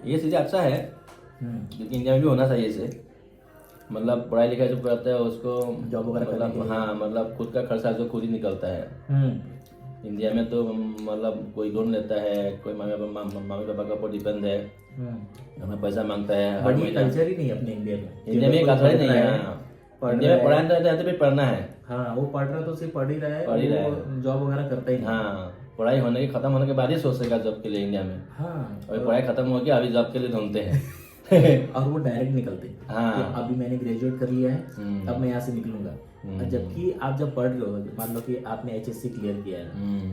ये चीज़ें अच्छा है, क्योंकि इंडिया में भी होना चाहिए इसे। मतलब पढ़ाई लिखाई जो करता है उसको जॉब वगैरह करने के मतलब लिए। हाँ, मतलब खुद का खर्चा जो खुद ही निकलता है। इंडिया में तो मतलब कोई लोन लेता है, कोई मम्मी पापा का ऊपर डिपेंड है, हमें पैसा मांगता है हर बट ये महीना। कल्चर ही नहीं है अपने इंडिया में। इंडिया में कोई कल्चर ही पढ़ नहीं रहा है। पढ़ इंडिया रहा में है, पढ़ाना रहता है तो पढ़ना है। हाँ वो पढ़ रहा तो सिर्फ पढ़ ही रहा है, पढ़ ही रहा वो जॉब वगैरह करता ही नहीं। हाँ, पढ़ाई होने के खत्म होने के बाद ही सोचेगा जॉब के लिए इंडिया में। हाँ अभी पढ़ाई खत्म हो गया, अभी जॉब के लिए ढूंढते हैं। और वो डायरेक्ट निकलते हैं हाँ। कि अभी मैंने ग्रेजुएट कर लिया है, हम्म। अब मैं यहाँ से निकलूंगा। और जबकि आप जब पढ़ रहे हो, मान लो कि आपने एचएससी क्लियर किया है,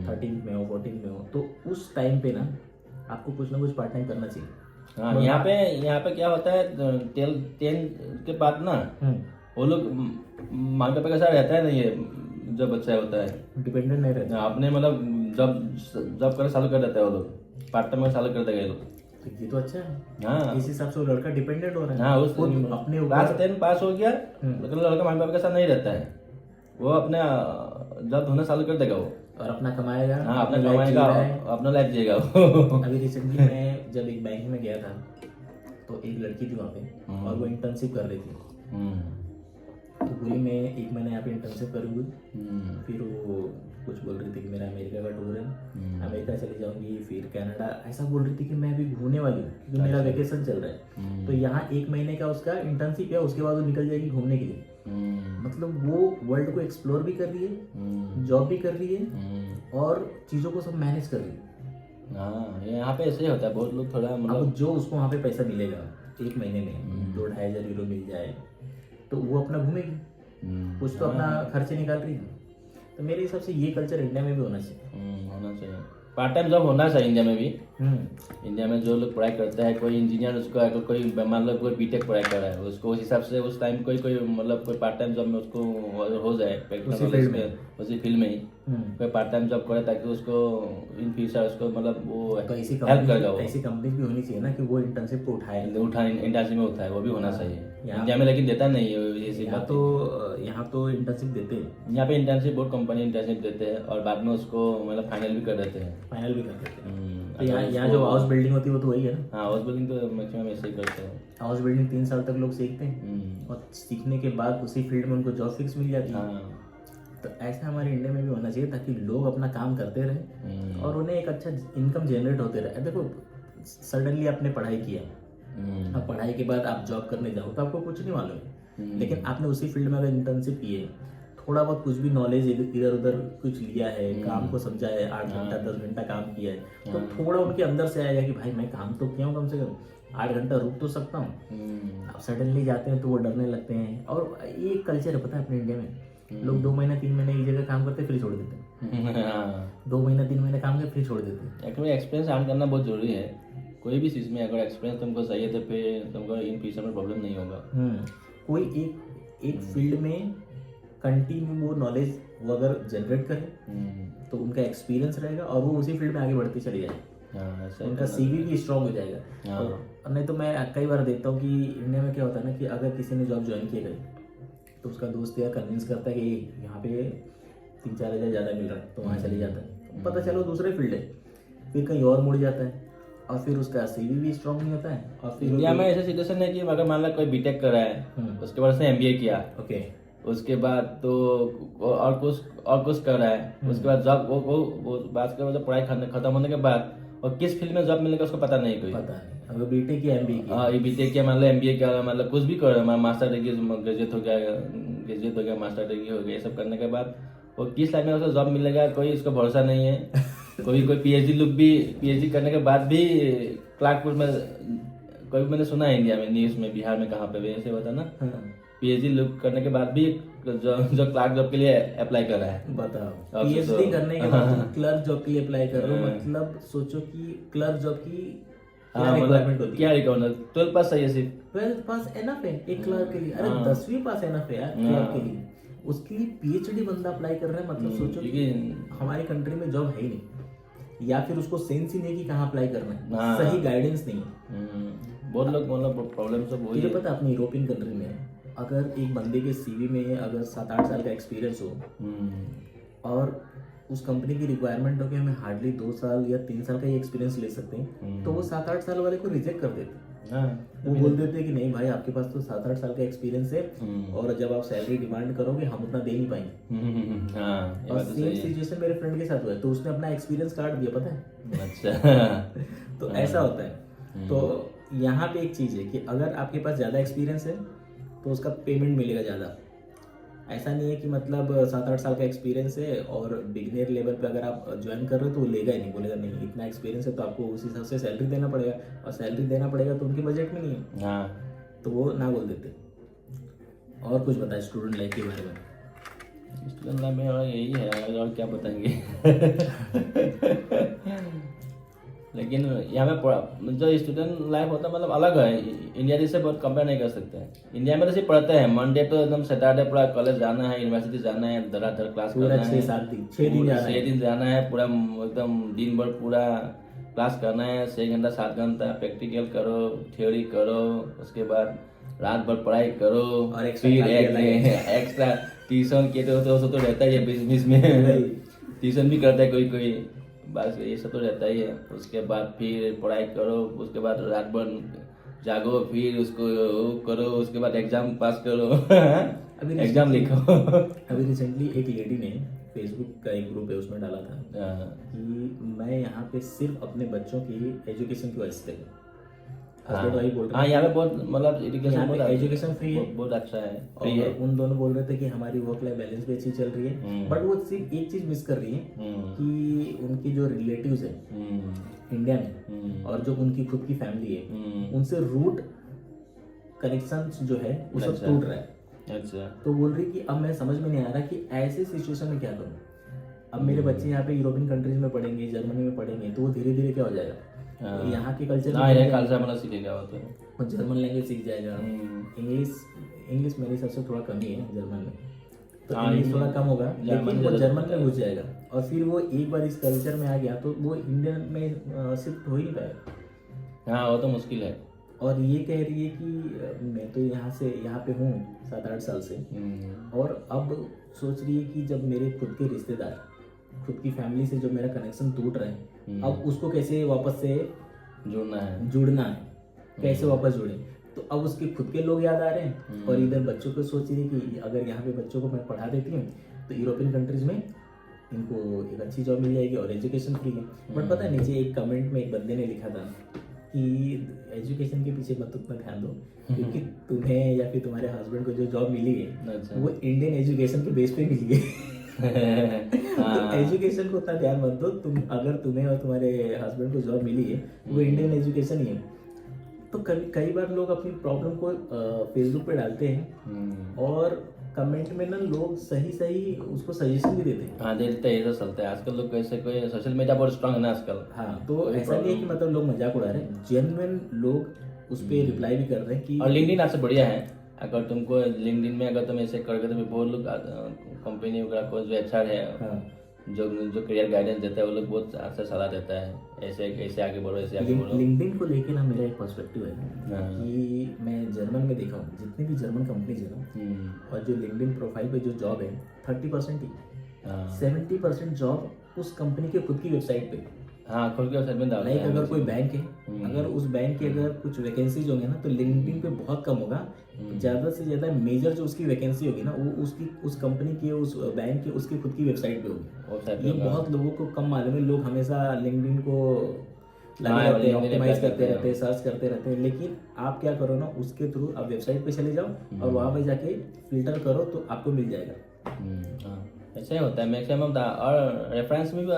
13 में हो 14 में हो, तो उस टाइम पे ना आपको कुछ ना कुछ पार्ट टाइम करना चाहिए। हाँ, यहाँ पे क्या होता है, 10 के बाद ना वो लोग माँ बाप का साथ रहता है ना, ये जब बच्चा होता है डिपेंडेंट नहीं रहता। अपने मतलब जब जब कर चालू कर देता है वो लोग, पार्ट टाइम चालू कर देगा ये लोग। तो ये तो अच्छा है। हाँ इस हिसाब से वो लड़का डिपेंडेंट हो रहा है। हाँ, उस खुद अपने क्लास ऊपर। 10 पास हो गया, लेकिन लड़का माँ बाप के साथ नहीं रहता है, वो अपने जब होना चालू कर देगा वो। और अपना कमाएगा। हाँ, अपना अपनी life जी कमाएगा, रहा है। अपना लाइफ जिएगा वो। अभी रिसेंटली मैं जब एक बैंक में गया था, तो एक लड़की थी वहाँ पे और वो इंटर्नशिप कर रही थी। तो बोली मैं 1 महीना यहाँ पे इंटर्नशिप करूँगी। फिर वो कुछ बोल रही थी कि मेरा अमेरिका का टूर है, अमेरिका चली जाऊंगी, फिर कनाडा, ऐसा बोल रही थी कि मैं अभी घूमने वाली हूँ क्योंकि मेरा वेकेशन चल रहा है। तो यहाँ 1 महीने का उसका इंटर्नशिप है, उसके बाद वो निकल जाएगी घूमने के लिए। मतलब वो वर्ल्ड को एक्सप्लोर भी कर रही है, जॉब भी कर रही है, और चीज़ों को सब मैनेज कर रही है। हाँ, यहाँ पे ऐसे ही होता है, बहुत लोग थोड़ा मतलब अब जो उसको वहाँ पे पैसा मिलेगा 1 महीने में 2-2,500 यूरो मिल जाए, तो वो अपना घूमेगी, कुछ तो अपना खर्चे निकाल रही है। तो मेरे हिसाब से ये कल्चर इंडिया में भी होना चाहिए। होना चाहिए, पार्ट टाइम जॉब होना चाहिए इंडिया में भी। इंडिया में जो लोग पढ़ाई करता है, कोई इंजीनियर, उसको अगर कोई मान लो कोई बीटेक पढ़ाई कर रहा है, उसको उस हिसाब से उस टाइम कोई मतलब कोई पार्ट टाइम जॉब में उसको हो जाए, उसी फील्ड में, उसी फील्ड में ही कोई पार्ट टाइम जॉब करे, ताकि उसको इन फ्यूचर उसको मतलब वो तो ऐसी हेल्प करेगा। वो ऐसी कंपनी भी होनी चाहिए ना कि वो इंटर्नशिप को उठाए। इंटर्नशिप में उठाए, वो भी होना चाहिए यहाँ- इंडिया में, लेकिन देता नहीं है ये सी बात। यहाँ तो इंटर्नशिप देते हैं, यहाँ पे इंटर्नशिप बहुत कंपनी इंटर्नशिप देते हैं और बाद में उसको मतलब फाइनल भी कर देते हैं। फाइनल भी कर देते हैं। तो अगर यहाँ जो हाउस बिल्डिंग होती है वो तो वही है ना। हाँ, हाउस बिल्डिंग तो मैक्सिमम ऐसे ही करते हैं। हाउस बिल्डिंग 3 साल तक लोग सीखते हैं और सीखने के बाद उसी फील्ड में उनको जॉब फिक्स मिल जाती है। हाँ, तो ऐसा हमारे इंडिया में भी होना चाहिए ताकि लोग अपना काम करते रहे और उन्हें एक अच्छा इनकम जनरेट होते रहे। देखो, सडनली आपने पढ़ाई किया, अब पढ़ाई के बाद आप जॉब करने जाओ तो आपको कुछ नहीं मालूम है, लेकिन आपने उसी फील्ड में अगर इंटर्नशिप की है, थोड़ा बहुत कुछ भी नॉलेज इधर उधर कुछ लिया है, काम को समझा है, 8 घंटा 10 घंटा काम किया है, तो थोड़ा उनके अंदर से आएगा कि भाई मैं काम तो किया हूँ, कम से कम 8 घंटा रुक तो सकता हूँ। अब सडनली जाते हैं तो वो डरने लगते हैं। और ये कल्चर है पता है अपने इंडिया में, लोग 2 महीना 3 महीने एक जगह काम करते फिर छोड़ देते हैं। 2 महीना 3 महीने काम करते फिर छोड़ देते हैं। एक्चुअली एक्सपीरियंस अर्न करना बहुत जरूरी है कोई भी चीज़ में। अगर एक्सपीरियंस तुमको चाहिए तो फिर तुमको इन फ्यूचर में प्रॉब्लम नहीं होगा। कोई एक फील्ड में कंटिन्यू वो नॉलेज वो अगर जनरेट करे तो उनका एक्सपीरियंस रहेगा और वो उसी फील्ड में आगे बढ़ते चले जाएंगे, उनका सीवी भी स्ट्रांग हो जाएगा। और नहीं तो मैं कई बार देखता हूँ कि इंडिया में क्या होता है ना कि अगर किसी ने जॉब ज्वाइन किया गई तो उसका दोस्त यार कन्विंस करता है कि यहाँ पे 3-4 हज़ार ज़्यादा मिल रहा है तो वहाँ चले जाता है, पता चलो दूसरे फील्ड है, फिर कहीं और मुड़ जाता है और फिर उसका सीवी भी स्ट्रांग नहीं होता है। और फिर इंडिया में ऐसा सिचुएशन है कि अगर मान लो कोई बीटेक कर रहा है, उसके बाद उसने एमबीए किया, ओके, उसके बाद तो और कुछ कर रहा है, उसके बाद जॉब वो बात कर मतलब पढ़ाई खत्म होने के बाद और किस फील्ड में जॉब मिलेगा उसको पता नहीं, कोई पता नहीं। अगर बीटेक या एमबीए किया, बीटेक किया, मान लो एमबीए किया, मतलब कुछ भी कर रहा है, मास्टर डिग्री ग्रेजुएट हो गया, मास्टर डिग्री हो गया, ये सब करने के बाद वो किस लाइन में उसको जॉब मिलेगा कोई उसका भरोसा नहीं है। कोई पीएचडी लोग भी पीएचडी करने के बाद भी क्लार्कपुर में, कोई मैंने सुना है इंडिया में न्यूज़ में, बिहार में कहाँ पे भी ऐसे होता ना, पीएचडी लोग करने के बाद भी जो क्लार्क जॉब के लिए अप्लाई कर रहा है। बताओ, पीएचडी करने के बाद क्लर्क जॉब के लिए अप्लाई कर रहे हो, मतलब सोचो कि क्लर्क जॉब की क्या रिक्वायरमेंट होती है। क्या रिक्वायरमेंट, 12 पास चाहिए सिर्फ, 12 पास एनफ है एक क्लर्क के लिए। अरे 10वीं पास एनफ है यार क्लर्क के लिए, उसके लिए पीएचडी बंदा अप्लाई कर रहा है। मतलब सोचो कि हमारी कंट्री में जॉब है ही नहीं, या फिर उसको सेंस ही नहीं कि कहाँ अप्लाई करना है, सही गाइडेंस नहीं है। बहुत लोग मतलब प्रॉब्लम सब वही है। पता है अपनी यूरोपियन कंट्री में अगर एक बंदे के सीवी में अगर 7-8 साल का एक्सपीरियंस हो और उस कंपनी की रिक्वायरमेंट हो कि हमें हार्डली 2 साल या 3 साल का ही एक्सपीरियंस ले सकते हैं, तो वो 7-8 साल वाले को रिजेक्ट कर देते हैं। हाँ वो बोल देते हैं कि नहीं भाई, आपके पास तो 7-8 साल का एक्सपीरियंस है और जब आप सैलरी डिमांड करोगे हम उतना दे नहीं पाएंगे। हाँ, ये और बात तो सेम सही है। सिचुएशन मेरे फ्रेंड के साथ हुआ है, तो उसने अपना एक्सपीरियंस काट दिया, पता है। अच्छा। तो ऐसा होता है। तो यहाँ पे एक चीज़ है कि अगर आपके पास ज़्यादा एक्सपीरियंस है तो उसका पेमेंट मिलेगा ज़्यादा। ऐसा नहीं है कि मतलब 7-8 साल का एक्सपीरियंस है और बिगनर लेवल पे अगर आप ज्वाइन कर रहे हो तो वो लेगा ही नहीं, बोलेगा नहीं इतना एक्सपीरियंस है तो आपको उस हिसाब से सैलरी देना पड़ेगा, और सैलरी देना पड़ेगा तो उनके बजट में नहीं है, हाँ, तो वो ना बोल देते। और कुछ बताए स्टूडेंट लाइफ के बारे में। स्टूडेंट लाइफ में और यही है, और क्या बताएंगे। लेकिन यहाँ में जो स्टूडेंट लाइफ होता है मतलब अलग है, इंडिया जैसे बहुत कंपेयर नहीं कर सकते हैं। इंडिया में तो सिर्फ पढ़ते हैं, मंडे तो एकदम सैटरडे पूरा कॉलेज जाना है, यूनिवर्सिटी जाना है, धड़ाधड़ क्लास पूरा करना है, 6-7 दिन 6 दिन जाना है। 6 दिन जाना है, पूरा एकदम दिन भर पूरा क्लास करना है, 6 घंटा 7 घंटा प्रैक्टिकल करो, थ्योरी करो, उसके बाद रात भर पढ़ाई करो, और एक्स्ट्रा फिर क्लास भी अलग है। एक्स्ट्रा ट्यूशन के तो रहता ही है बीच बीच में। ट्यूशन भी करता है कोई कोई, बस ये सब तो रहता ही है। उसके बाद फिर पढ़ाई करो, उसके बाद रात भर जागो, फिर उसको वो करो, उसके बाद एग्जाम पास करो। अभी एग्जाम लिखो। अभी रिसेंटली एक लेडी ने फेसबुक का एक ग्रुप है उसमें डाला था कि मैं यहाँ पे सिर्फ अपने बच्चों की एजुकेशन की वजह से हूँ। हस्बैंड वाइफ बोल रहे हाँ, हैं यहाँ पे बहुत मतलब एजुकेशन यहाँ पे बहुत एजुकेशन फ्री है, बहुत अच्छा है, और उन दोनों बोल रहे थे कि हमारी वर्क लाइफ बैलेंस भी अच्छी चल रही है, बट वो सिर्फ एक चीज मिस कर रही है कि उनके जो रिलेटिव्स हैं इंडिया में और जो उनकी खुद की फैमिली है उनसे रूट कनेक्शन जो है वो सब अच्छा। टूट रहा है। अच्छा। तो बोल रही कि अब मैं समझ में नहीं आ रहा कि ऐसे सिचुएशन में क्या करूँ। अब मेरे बच्चे यहाँ पे यूरोपियन कंट्रीज में पढ़ेंगे, जर्मनी में पढ़ेंगे, तो वो धीरे धीरे क्या हो जाएगा, यहाँ के कल्चर हाँ, ये कल्चर मतलब सीखेगा वो तो। और जर्मन लैंग्वेज सीख जाएगा। इंग्लिश मेरे हिसाब से थोड़ा कम ही है जर्मन में, तो हाँ, इंग्लिश थोड़ा कम होगा, जर्मन लेकिन वो ज़्यादा जर्मन में घुस जाएगा, और फिर वो एक बार इस कल्चर में आ गया तो वो इंडियन में शिफ्ट हो ही नहीं पाएगा। हाँ, वो तो मुश्किल है। और ये कह रही है कि मैं तो यहाँ पे हूँ 7-8 साल से, और अब सोच रही है कि जब मेरे खुद के रिश्तेदार, खुद की फैमिली से जो मेरा कनेक्शन टूट रहा है, अब उसको कैसे वापस से जुड़ना है, कैसे वापस जुड़े। तो अब उसके खुद के लोग याद आ रहे हैं, और इधर बच्चों को सोच रही है कि अगर यहाँ पे बच्चों को मैं पढ़ा देती हूँ तो यूरोपियन कंट्रीज में इनको एक अच्छी जॉब मिल जाएगी और एजुकेशन फ्री है। बट पता है नीचे एक कमेंट में एक बंदे ने लिखा था कि एजुकेशन के पीछे मत उतना ध्यान दो, क्योंकि तुम्हें या फिर तुम्हारे हस्बैंड को जो जॉब मिली है वो इंडियन एजुकेशन के बेस पे मिली है। तो एजुकेशन को उतना ध्यान मत दो, अगर तुम्हें और तुम्हारे हस्बैंड को जॉब मिली है वो इंडियन एजुकेशन ही है। तो कई बार लोग अपनी प्रॉब्लम को फेसबुक पे डालते हैं और कमेंट में ना लोग सही उसको सजेशन भी देते हैं। हाँ, देते हैं, ये तो चलता है आजकल। लोग कैसे कोई सोशल मीडिया बहुत स्ट्रांग है ना आजकल। हाँ, तो ऐसा नहीं है कि मतलब लोग मजाक उड़ा रहे हैं, जेन्युइन लोग उस पर रिप्लाई भी कर रहे हैं कि। और लिंक्डइन आपसे बढ़िया है, अगर तुमको लिंक्डइन में अगर तुम ऐसे करोगे तो बहुत लोग कंपनी वगैरह को जो HR है, जो करियर गाइडेंस देता है, वो लोग बहुत अच्छा सलाह देता है, ऐसे आगे बढ़ो, ऐसे आगे बढ़ो। लिंक्डइन को लेके ना मेरा एक पर्सपेक्टिव है कि मैं जर्मन में देखा हूँ, जितनी भी जर्मन कंपनीज है ना, और जो लिंक्डइन प्रोफाइल पे जो जॉब है 30% ही, 70% जॉब उस कंपनी के खुद की वेबसाइट पे। हाँ, खुद की वेबसाइट में डालते हैं। अगर कोई बैंक है, अगर उस बैंक की अगर कुछ वैकेंसीज होंगे ना तो लिंक्डइन पे बहुत कम होगा, ज़्यादा से ज़्यादा मेजर जो उसकी वैकेंसी होगी ना वो उस कंपनी की, उस बैंक की, उसकी खुद की वेबसाइट पे होगी। ये बहुत लोगों को कम मालूम है। लोग हमेशा लिंक्डइन को लगे रहते हैं, ऑप्टिमाइज करते रहते हैं, सर्च करते रहते हैं, लेकिन आप क्या करो ना, उसके थ्रू आप वेबसाइट पे चले जाओ और वहाँ पे जाके फिल्टर करो तो आपको मिल जाएगा। ऐसा ही होता है मैक्सिमम। और रेफरेंस में भी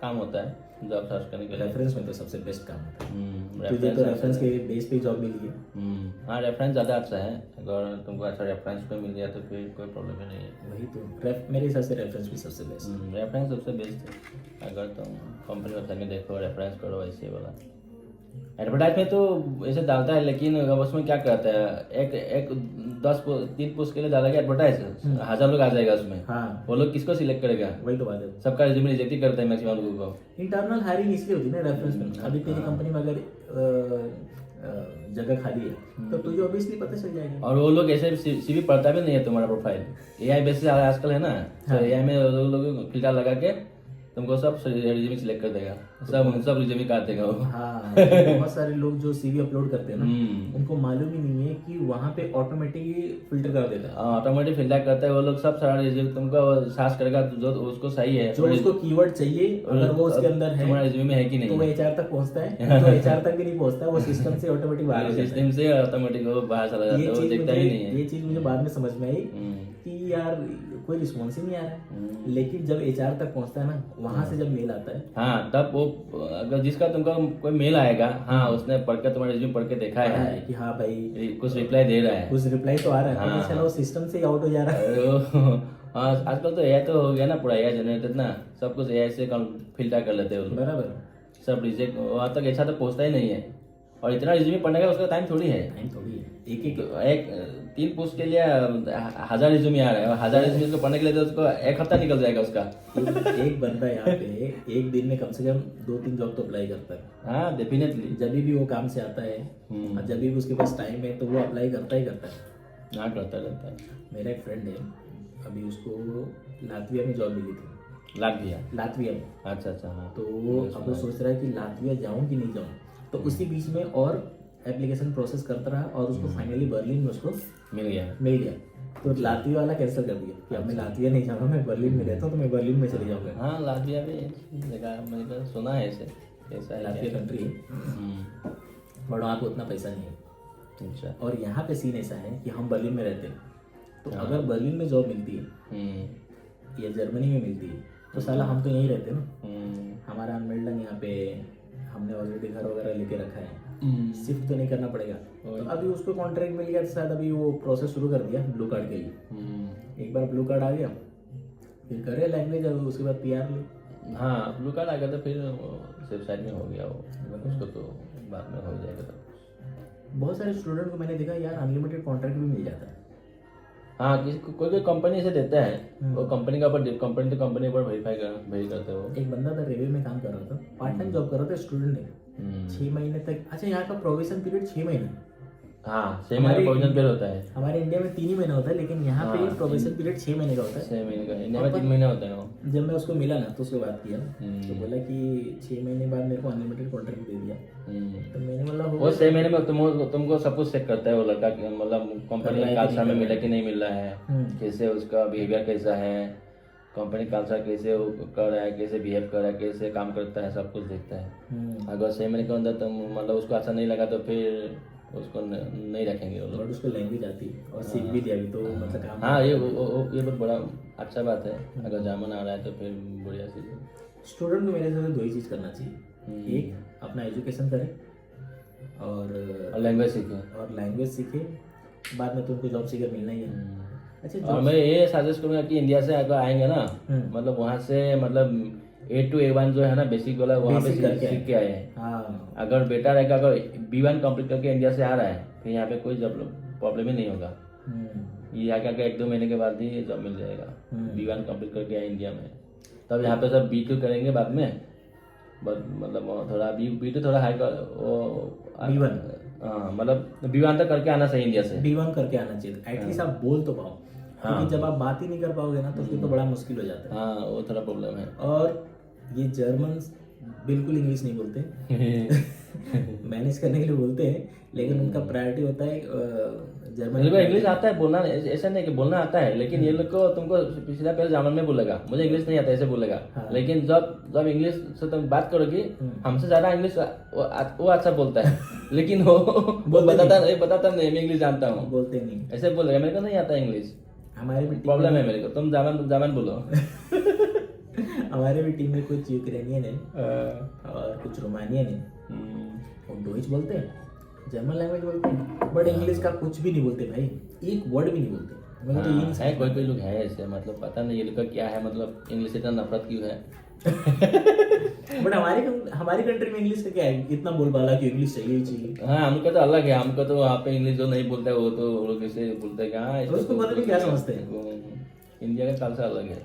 काम होता है जॉब सर्च करने के लिए। रेफरेंस में तो सबसे बेस्ट काम होता है। तुझे तो रेफरेंस के बेस पे जॉब मिली है। हाँ, रेफरेंस ज़्यादा अच्छा है, अगर तुमको अच्छा रेफरेंस पे मिल गया तो फिर कोई प्रॉब्लम ही नहीं है। वही तो मेरे हिसाब से रेफरेंस भी सबसे बेस्ट। रेफरेंस सबसे बेस्ट है, अगर तुम कंपनी वेबसाइट में देखो, रेफरेंस करो, ऐसे वाला। एडवर्टाइज में तो ऐसे डालता है, लेकिन उसमें क्या करता है, एक 3 पोस्ट के लिए डालेगा एडवर्टाइज, 1000 लोग आ जाएगा उसमें। हाँ, वो लोग किसको सिलेक्ट करेगा? वही तो बात है, सबका रिज्यूमे रिजेक्ट ही करता है मैक्सिमम लोगों को। इंटरनल हायरिंग इसलिए होती है ना रेफरेंस में। अभी तेरी कंपनी में अगर जगह खाली है तो तुझे ऑब्वियसली पता चल जाएगा। और वो लोग ऐसे CV पढ़ता भी नहीं है तुम्हारा प्रोफाइल, AI बेसिस आजकल है ना, तो AI में लोग फिल्टर लगा के तुमको सब रिज्यूमे सिलेक्ट कर देगा, सब रिज्यूमे काट देगा वो। हाँ, बहुत सारे लोग जो सीवी अपलोड करते हैं ना, हम्म। उनको मालूम ही नहीं है कि वहाँ पे ऑटोमेटिकली फिल्टर कर देता है। ऑटोमेटिक फिल्टर करता है वो लोग, सब सारा रिज्यूमे तुमको सर्च करेगा जो उसको सही है, जो उसको कीवर्ड चाहिए अगर वो उसके अंदर है तुम्हारा रिज्यूमे है कि तो वो नहीं, एचआर तक पहुंचता है, तो एचआर तक भी नहीं पहुंचता, वो सिस्टम से ऑटोमेटिक बाहर हो जाता है। सिस्टम से ऑटोमेटिक वो बाहर चला जाता है, वो देखता ही नहीं है। ये चीज मुझे बाद में समझ में आई हम्म। कि यार कोई रिस्पॉन्स ही नहीं आ रहा है, लेकिन जब एचआर तक पहुंचता है ना, वहां से जब मेल आता है, हाँ तब वो अगर जिसका तुमका कोई मेल आएगा, हाँ उसने पढ़ के तुम्हारा रिज्यूमे पढ़ के देखा पता है है कि हाँ भाई कुछ रिप्लाई दे रहा है, कुछ रिप्लाई तो आ रहा है, हाँ। पता चला वो सिस्टम से आउट हो जा रहा है। अरे हाँ आजकल तो एआई तो हो गया ना, पूरा एआई जनरेटेड ना, सब कुछ एआई से फिल्टर कर लेते हैं वो लोग। बराबर, सब रिजेक्ट वहाँ तक अच्छा तो पहुँचता ही नहीं है, और इतना रिज्यूमे पढ़ने का उसका टाइम थोड़ी है। टाइम थोड़ी है, एक 3 पोस्ट के लिए 1000 रिज्यूमे आ रहा है, और 1000 रिज्यूमे को पढ़ने के लिए तो उसको 1 हफ्ता निकल जाएगा उसका। एक बंदा यहाँ पे एक दिन में कम से कम 2-3 जॉब तो अप्लाई करता है। हाँ डेफिनेटली, जब भी वो काम से आता है और जब भी उसके पास टाइम है तो वो अप्लाई करता ही करता है। हाँ करता रहता है। मेरा एक फ्रेंड है, अभी उसको लातविया में जॉब मिली थी। लातविया में। अच्छा अच्छा, हाँ तो अब वो सोच रहा है कि लातविया जाऊं कि नहीं जाऊं, तो उसी बीच में और एप्लीकेशन प्रोसेस करता रहा और उसको फाइनली बर्लिन में उसको मिल गया। तो लातविया वाला कैंसिल कर दिया कि अब मैं लातविया नहीं जाऊंगा, मैं बर्लिन में रहता हूँ तो मैं बर्लिन में चले जाऊंगा। हाँ लातविया भी जगह मैंने सुना है ऐसे, ऐसा है लातविया क्या? कंट्री है, बट वहाँ पे उतना पैसा नहीं है। अच्छा। और यहाँ पे सीन ऐसा है कि हम बर्लिन में रहते हैं, तो अगर बर्लिन में जॉब मिलती है या जर्मनी में मिलती है तो साला हम तो यहीं रहते हैं ना, हमारा अनमेल्डन यहाँ पे हमने ऑलरेडी घर वगैरह लेके रखा है, शिफ्ट तो नहीं करना पड़ेगा। तो अभी उसको कॉन्ट्रैक्ट मिल गया, तो शायद अभी वो प्रोसेस शुरू कर दिया ब्लू कार्ड के लिए। एक बार ब्लू कार्ड आ गया फिर करे लैंग्वेज, और उसके बाद पीआर ले। हाँ ब्लू कार्ड आ गया तो फिर सेफ साइड में हो गया वो, उसको तो बाद में हो जाएगा तो। बहुत सारे स्टूडेंट को मैंने देखा यार अनलिमिटेड कॉन्ट्रैक्ट भी मिल जाता है। हाँ कोई कोई कंपनी से देता है, वो कंपनी का ऊपर कंपनी तो कंपनी ऊपर वेरीफाई करते हैं वो। एक बंदा था रेलवे में काम कर रहा था, पार्ट टाइम जॉब कर रहा था, स्टूडेंट है, 6 महीने तक। अच्छा यहाँ का प्रोविजन पीरियड 6 महीने, हाँ 6 महीने प्रोविजन पीरियड होता है। हमारे इंडिया में 3 ही महीना होता है, लेकिन यहाँ पे प्रोविजन पीरियड 6 महीने का होता है। 6 महीने का, इंडिया में 3 महीने होता है वो। जब मैं उसको मिला ना तो उसको बात किया तो बोला कि 6 महीने बाद मेरे को अनलिमिटेड कॉन्ट्रैक्ट दे दिया। तो मैंने बोला वो 6 महीने में तुमको सब कुछ चेक करता है वो लड़का, मतलब कंपनी कल्चर में मिला कि नहीं मिल रहा है, कैसे उसका बिहेवियर कैसा है, कंपनी कल्चर कैसे वो कर रहा है, कैसे बिहेव कर रहा है, कैसे काम करता है, सब कुछ देखता है। अगर 6 महीने के अंदर तुम मतलब उसको अच्छा नहीं लगा तो फिर उसको नहीं रखेंगे वो लोग। और उसको लैंग्वेज आती है और सीख भी दिया अभी तो मतलब काम। हाँ ये बहुत बड़ा अच्छा बात है, अगर जर्मन आ रहा है तो फिर बढ़िया चीज़ है। स्टूडेंट को मेरे हिसाब से 2 ही चीज़ करना चाहिए, एक अपना एजुकेशन करे और लैंग्वेज सीखे, बाद में तुमको जॉब सीकर मिलना ही है। अच्छा, और मैं ये सजेस्ट करूँगा कि इंडिया से अगर आएंगे ना, मतलब वहाँ से मतलब A to A1 जो है ना बेसिक वाला, वहाँ पे सीख के आए हैं। हाँ, अगर बेटा रहेगा, अगर B1 कंप्लीट करके इंडिया से आ रहा है फिर यहाँ पे कोई जॉब प्रॉब्लम ही नहीं होगा। ये आके 1-2 महीने के बाद ही जॉब मिल जाएगा। B1 कंप्लीट करके आए इंडिया में, तब यहाँ पे सब B2 करेंगे बाद में, मतलब थोड़ा B2 थोड़ा हाई B1 हाँ मतलब B1 तक करके आना चाहिए इंडिया से। B1 करके आना चाहिए, एटलीस्ट आप बोल तो पाओ, क्योंकि जब आप बात ही नहीं कर पाओगे ना तो फिर तो बड़ा मुश्किल हो जाता है। हाँ वो थोड़ा प्रॉब्लम है। और ये जर्मन बिल्कुल इंग्लिश नहीं बोलते, मैनेज करने के लिए बोलते हैं, लेकिन उनका प्रायोरिटी होता है जर्मन। इंग्लिश आता है बोलना, ऐसा नहीं कि बोलना आता है, लेकिन ये लोग को तुमको पिछला पहले जर्मन में बोलेगा, मुझे इंग्लिश नहीं आता ऐसे बोलेगा। लेकिन जब इंग्लिश से तुम बात करोगे, हमसे ज्यादा इंग्लिश वो अच्छा बोलता है, लेकिन वो बताता नहीं मैं इंग्लिश जानता हूँ, बोलते नहीं, ऐसे बोलेगा मेरे को नहीं आता इंग्लिश। हमारे भी प्रॉब्लम है मेरे को, तुम जर्मन बोलो। हमारे भी टीम में कुछ यूक्रेनियन है और कुछ रोमानियन है, और डोइच बोलते हैं, जर्मन लैंग्वेज बोलते हैं, बट इंग्लिश का कुछ भी नहीं बोलते भाई, एक वर्ड भी नहीं बोलते। मेरे को तो ये नहीं है कोई लोग है ऐसे, मतलब पता नहीं ये लोग का क्या है, मतलब इंग्लिश से इतना नफरत क्यों है। बट हमारी कंट्री में इंग्लिश का क्या है, इतना बोलबाला कि इंग्लिश चाहिए। हाँ हमको तो अलग है, हमको तो वहाँ पे इंग्लिश जो नहीं बोलता है वो तो लोग ऐसे बोलते हैं कि हाँ उसको पता नहीं क्या समझते हैं। इंडिया का कल्चर अलग है।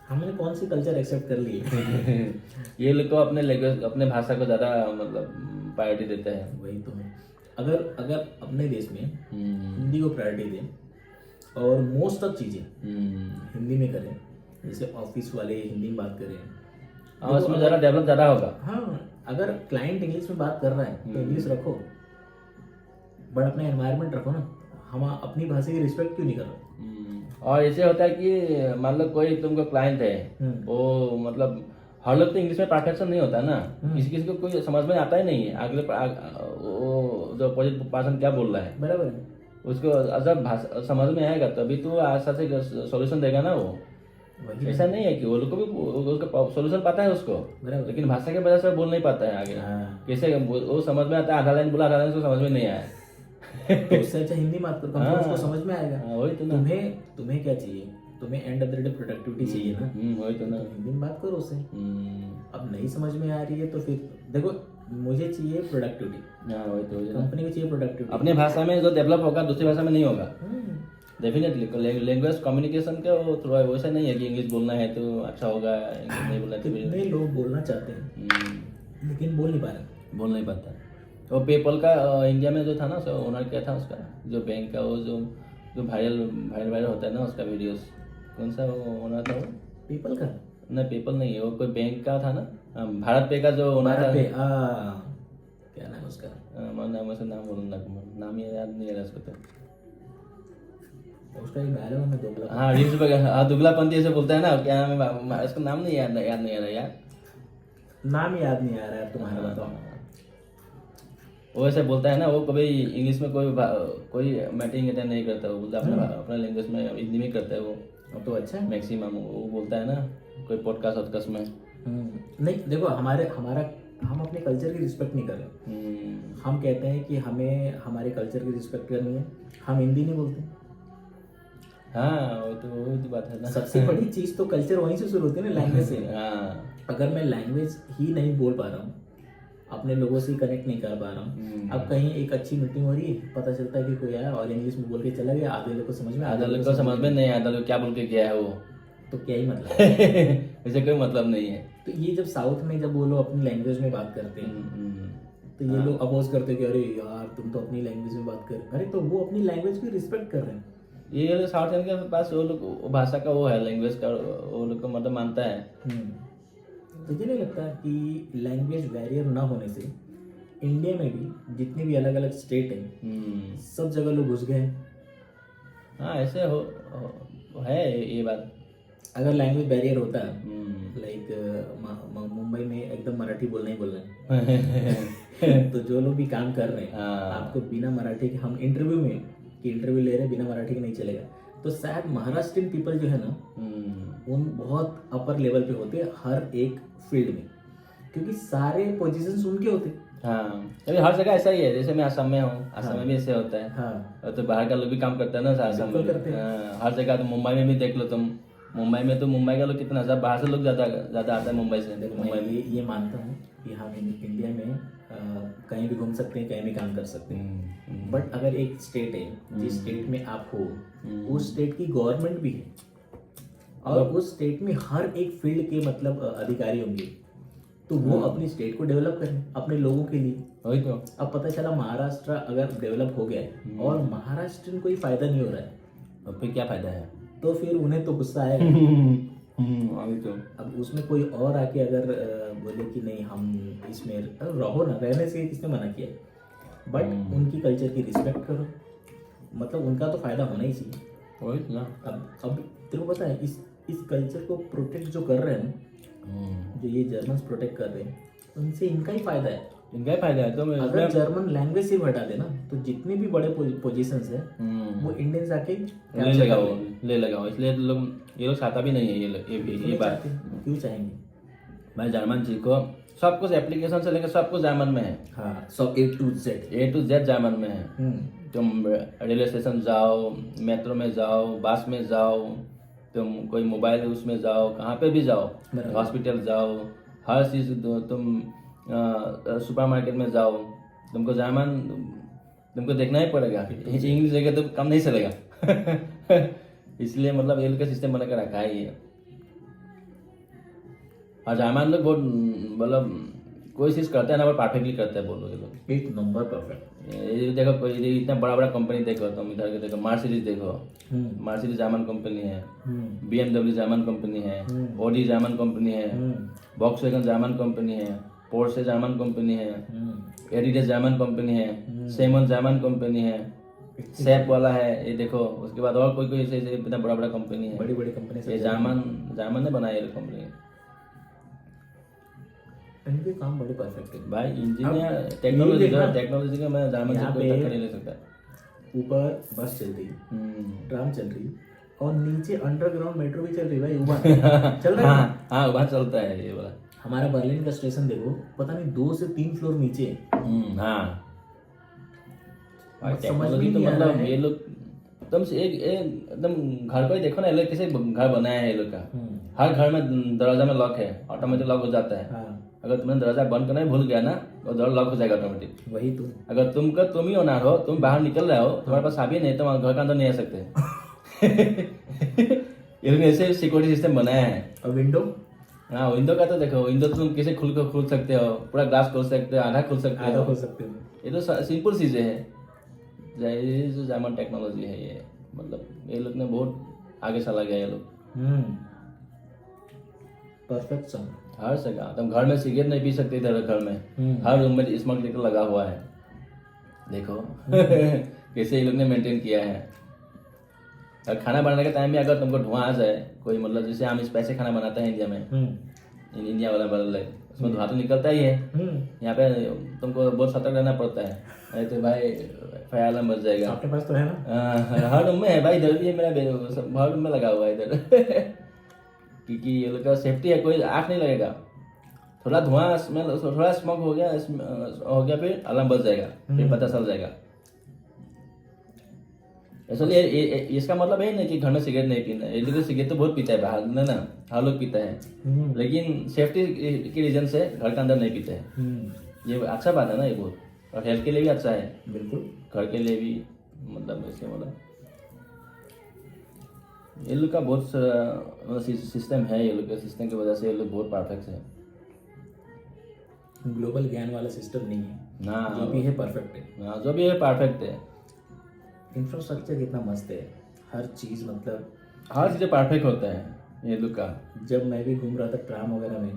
हमने कौन सी कल्चर एक्सेप्ट कर ली है। ये लोग को अपने लैंग्वेज अपने भाषा को ज्यादा मतलब प्रायोरिटी देते हैं। वही तो है, अगर अपने देश में हिंदी को प्रायोरिटी दें और मोस्ट ऑफ चीजें हिंदी में करें, जैसे ऑफिस वाले हिंदी में बात करें, हाँ उसमें ज़रा डेवलप ज़्यादा होगा। हाँ अगर क्लाइंट इंग्लिश में बात कर रहा है तो इंग्लिश रखो, बट अपना एनवायरनमेंट रखो ना। हम अपनी भाषा की रिस्पेक्ट क्यों नहीं कर रहे? और ऐसे होता है कि मान लो कोई तुमको क्लाइंट है, वो मतलब हर लोग तो इंग्लिश में परफेक्शन नहीं होता ना, किसी किसी को कोई समझ में आता ही नहीं है अगले वो जो अपोजिट पर्सन क्या बोल रहा है, बराबर है। उसको जब भाषा समझ में आएगा तभी तो आशा से सॉल्यूशन देगा ना वो। वही ऐसा नहीं है कि वो लोग को भी उसका सॉल्यूशन पता है उसको, बराबर। लेकिन भाषा की वजह से वो बोल नहीं पाता है आगे। हाँ। कैसे वो समझ में आता है, आधा लाइन बोला, आधा लाइन उसको समझ में नहीं आया। तो उससे अच्छा हिंदी बात करो, कम से कम उसको समझ में आएगा। वही तो ना। तुम्हें क्या चाहिए? तुम्हें end of the day productivity चाहिए ना। वही तो ना। तो हिंदी में बात करो उससे। अब नहीं समझ में आ रही है तो फिर देखो, मुझे चाहिए प्रोडक्टिविटी, हाँ वही तो। कंपनी को चाहिए प्रोडक्टिविटी। अपने भाषा में जो डेवलप होगा दूसरी भाषा में नहीं होगा डेफिनेटली। लैंग्वेज कम्युनिकेशन का वो थोड़ा वैसा नहीं है कि इंग्लिश बोलना है तो अच्छा होगा, इंग्लिश नहीं बोलना तो कितने लोग बोलना चाहते हैं लेकिन बोल नहीं पा रहे। बोल नहीं पाता। तो पेपल का इंडिया में जो था ना, उसका ओनर क्या था उसका, जो बैंक का वो जो वायरल होता है ना उसका वीडियोस, कौन सा वो ओनर था वो? पीपल का ना, पेपल नहीं है वो, कोई बैंक का था ना, भारत पे का जो ओनर था। क्या नाम उसका? नाम बोलूँगा, नाम ही याद नहीं आ रहा उसको तो। उसका एक डायलॉग में दुबला, हाँ रील्स पे, हाँ दुबलापंती ऐसे बोलता है ना, क्या नाम है उसका, नाम नहीं याद नहीं आ रहा यार, नाम याद नहीं आ रहा है तुम्हारा, बताओ। वो ऐसे बोलता है ना, वो कभी इंग्लिश में कोई मीटिंग अटेंड नहीं करता, वो बोलता है अपना लैंग्वेज में हिंदी में करता है वो। तो अच्छा है। मैक्सिमम वो बोलता है ना कोई पॉडकास्ट में। नहीं देखो, हम अपने कल्चर की रिस्पेक्ट नहीं कर रहे। हम कहते हैं कि हमें हमारे कल्चर की रिस्पेक्ट करनी है, हम हिंदी नहीं बोलते। हाँ वो तो बात है ना। सबसे बड़ी चीज तो कल्चर वहीं से शुरू होती है ना, लैंग्वेज से। हाँ। अगर मैं लैंग्वेज ही नहीं बोल पा रहा हूँ, अपने लोगों से कनेक्ट नहीं कर पा रहा हूँ, अब कहीं एक अच्छी मीटिंग हो रही है, पता चलता है कि कोई आया और इंग्लिश में बोल के चला गया, आधे लोग को समझ में, आधा लोग को समझ में नहीं आता, लोग क्या बोल के गया है वो, तो क्या ही मतलब है? ऐसे कोई मतलब नहीं है। तो ये जब साउथ में जब वो लोग अपनी लैंग्वेज में बात करते हैं तो ये लोग अपोज करते हैं कि अरे यार तुम तो अपनी लैंग्वेज में बात कर, अरे तो वो अपनी लैंग्वेज की रिस्पेक्ट कर रहे हैं। ये साउथ इंडियन के पास वो लोग भाषा का वो है, लैंग्वेज का वो लोग को मतलब मानता है। तो ये नहीं लगता कि लैंग्वेज बैरियर ना होने से इंडिया में भी जितने भी अलग अलग स्टेट हैं सब जगह लोग घुस गए हैं? हाँ ऐसे है ये बात। अगर लैंग्वेज बैरियर होता है लाइक मुंबई में एकदम मराठी बोलना ही बोलना है तो जो लोग भी काम कर रहे हैं आपको बिना मराठी के, हम इंटरव्यू ले रहे हैं, बिना मराठी के नहीं चलेगा, तो शायद महाराष्ट्रियन पीपल जो है ना उन बहुत अपर लेवल पे होते हैं हर एक फील्ड में, क्योंकि सारे पोजीशंस उनके होते हैं। हाँ अभी हर जगह ऐसा ही है, जैसे मैं असम में हूँ, असम में भी ऐसे होता है। हाँ तो बाहर का लोग भी काम करता है ना असम में करते भी। हर जगह, तो मुंबई में भी देख लो तुम, मुंबई में तो मुंबई का लोग कितना ज़्यादा, बाहर से लोग ज़्यादा आता है मुंबई से। देखो मैं ये मानता हूँ कि हम इंडिया में कहीं भी घूम सकते हैं, कहीं भी काम कर सकते हैं, बट अगर एक स्टेट है जिस स्टेट में आप हो उस स्टेट की गवर्नमेंट भी है और उस स्टेट में हर एक फील्ड के मतलब अधिकारी होंगे, तो वो अपनी स्टेट को डेवलप करें अपने लोगों के लिए। वही तो। अब पता चला महाराष्ट्र अगर डेवलप हो गया है और महाराष्ट्र में कोई फायदा नहीं हो रहा है, अब फिर क्या फायदा है? तो फिर उन्हें तो गुस्सा आएगा। अभी तो अब उसमें कोई और आके अगर बोले कि नहीं हम इसमें रहो ना, रहने से किसने मना किया, बट उनकी कल्चर की रिस्पेक्ट करो, मतलब उनका तो फायदा होना ही चाहिए। वही तो ना। अब तेरे को पता है इस कल्चर को प्रोटेक्ट जो कर रहे हैं, जो ये जर्मन्स प्रोटेक्ट कर रहे हैं, उनसे इनका ही फायदा है, इनका ही फायदा है। तो अगर जर्मन लैंग्वेज सिर्फ हटा देना तो जितने भी बड़े पोजीशंस है वो इंडियंस आके ले लगा वो, इसलिए ये लोग चाहता भी नहीं है ये बात। क्यों चाहेंगे? मैं जर्मन सीखो, सब कुछ एप्लीकेशन से लेकर सब कुछ जर्मन में है। हाँ सब A to Z जर्मन में है। तुम रेलवे स्टेशन जाओ, मेट्रो में जाओ, बस में जाओ, तुम कोई मोबाइल उसमें जाओ, कहाँ पे भी जाओ, हॉस्पिटल जाओ, हर चीज़ तुम सुपरमार्केट में जाओ, तुमको जर्मन तुमको देखना ही पड़ेगा। इंग्लिश जगह तो कम नहीं चलेगा। इसलिए मतलब ये लोग का सिस्टम बना कर रखा है ये। और जर्मन लोग बहुत मतलब कोई चीज़ करते हैं ना वो परफेक्टली करते हैं बोलो ये लोग। एक नंबर परफेक्ट। ये देखो कोई ये इतना बड़ा बड़ा कंपनी देखो तुम इधर के देखो मर्सिडीज देखो, मर्सिडीज जर्मन कंपनी है, BMW जर्मन कंपनी है, ऑडी जर्मन कंपनी है, वॉक्सवैगन जर्मन कंपनी है, पोर्शे जर्मन कंपनी है, एडिडास जर्मन कंपनी है, सेमन जर्मन कंपनी है, सैप वाला है ये देखो। उसके बाद और कोई कोई ऐसे इतना बड़ा बड़ा कंपनी है, बड़ी बड़ी कंपनी ये जर्मन ने बनाया ये कंपनी। इनके काम बड़े परफेक्ट है भाई इंजीनियर टेक्नोलॉजी का मैं जर्मन से कोई टक्कर नहीं ले सकता। ऊपर बस चल रही, ट्राम चल रही, और नीचे अंडरग्राउंड मेट्रो भी चल रही भाई। उबान चल रहा है। हाँ उबान चलता है ये वाला। हमारा बर्लिन का स्टेशन देखो, पता नहीं 2 से 3 फ्लोर नीचे है। हाँ समझ टेक्नोलॉजी में तो नहीं आ रहा मतलब है। ये लोग एकदम से एक एकदम घर को ही देखो ना, ये लोग कैसे घर बनाया है ये लोग का। हर घर में दरवाजा में लॉक है, ऑटोमेटिक लॉक हो जाता है। हाँ अगर तुमने दरवाजा बंद करना ही भूल गया ना तो दरवाजा लॉक हो जाएगा ऑटोमेटिक। वही तो। अगर तुम ही ओनर हो, तुम बाहर निकल रहे हो, तुम्हारे पास चाबी नहीं, तुम घर के अंदर नहीं आ सकते। ये लोग ऐसे सिक्योरिटी सिस्टम बनाया है। और विंडो, हाँ विंडो का तो देखो, विंडो तो तुम कैसे खोल सकते हो, पूरा ग्लास खोल सकते हो, आधा खोल सकते आधा हो। हो सकते हो। ये तो सिंपल चीजें है। ये जो जर्मन टेक्नोलॉजी है ये, मतलब ये लोग ने बहुत आगे चला गया ये लोग। परफेक्ट सम। हर जगह तुम घर में सिगरेट नहीं पी सकते, इधर घर में हर रूम में स्मोक डिटेक्टर लगा हुआ है। देखो कैसे ये लोग ने मेंटेन किया है। और खाना बनाने के टाइम में अगर तुमको धुआं आ जाए कोई, मतलब जैसे हम स्पाइसी खाना बनाते हैं इंडिया में, इंडिया वाला बदल है, उसमें धुआं तो निकलता ही है। यहाँ पे तुमको बहुत सतर्क रहना पड़ता है, नहीं तो भाई फायर अलार्म बज जाएगा। आपके पास तो है ना? हर रूम में है भाई, इधर भी है मेरा, हर रूम में लगा हुआ है इधर। क्योंकि ये लोग का सेफ्टी है, कोई आँख नहीं लगेगा। थोड़ा धुआं स्मेल, थोड़ा स्मोक हो गया फिर अलार्म बज जाएगा, फिर पता चल जाएगा। इसलिए इसका मतलब है नहीं कि घर में सिगरेट नहीं पीना है। ये लोग सिगरेट तो बहुत पीता है बाहर में ना, हर लोग पीता है, लेकिन सेफ्टी के रीजन से घर के अंदर नहीं पीते हैं। ये अच्छा बात है ना ये बहुत, और हेल्थ के लिए भी अच्छा है, बिल्कुल घर के लिए भी। मतलब ऐसे मतलब ये लोग का बहुत सिस्टम है, ये लोग के सिस्टम की वजह से ये लोग बहुत परफेक्ट है। ग्लोबल ज्ञान वाला सिस्टम नहीं है ना, जो भी है परफेक्ट है। हाँ जो भी है परफेक्ट है। इंफ्रास्ट्रक्चर कितना मस्त है, हर चीज़ मतलब हर चीज़ परफेक्ट होता है ये लोग का। जब मैं भी घूम रहा था ट्राम वगैरह में,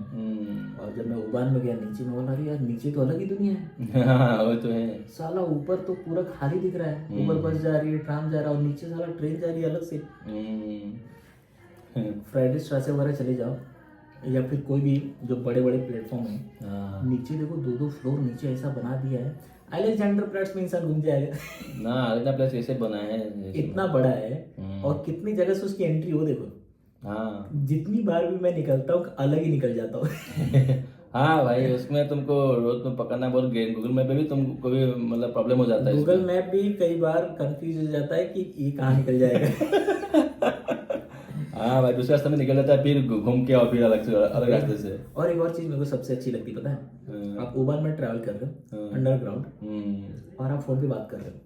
और जब मैं उबान में गया नीचे में, बोला अरे यार नीचे तो अलग ही दुनिया है। हाँ वो तो है। साला ऊपर तो पूरा खाली दिख रहा है, ऊपर बस जा रही है, ट्राम जा रहा है, और नीचे साला ट्रेन जा रही है अलग से। फ्राइडे स्ट्रासे वगैरह चले जाओ, या फिर कोई भी जो बड़े बड़े प्लेटफॉर्म है, नीचे देखो 2-2 फ्लोर नीचे ऐसा बना दिया है। अलेक्जेंडर प्लेट्स में इंसान घूम जाएगा। ना इतना प्लेस कैसे बना है, इतना बड़ा है, और कितनी जगह से उसकी एंट्री हो देखो। हाँ जितनी बार भी मैं निकलता हूँ अलग ही निकल जाता हूँ। हाँ भाई, उसमें तुमको रोज में पकड़ना बहुत, गूगल मैप पे भी तुमको भी मतलब प्रॉब्लम हो जाता है। गूगल मैप भी कई बार कंफ्यूज हो जाता है कि ये कहाँ निकल जाएगा। हाँ भाई, दूसरे रास्ते में निकल जाता है, फिर घूम के और फिर अलग रास्ते से। और एक और चीज मेरे को सबसे अच्छी लगती पता है, आप उबर में ट्रैवल कर रहे हो अंडरग्राउंड, और आप फोन पे बात कर रहे हो,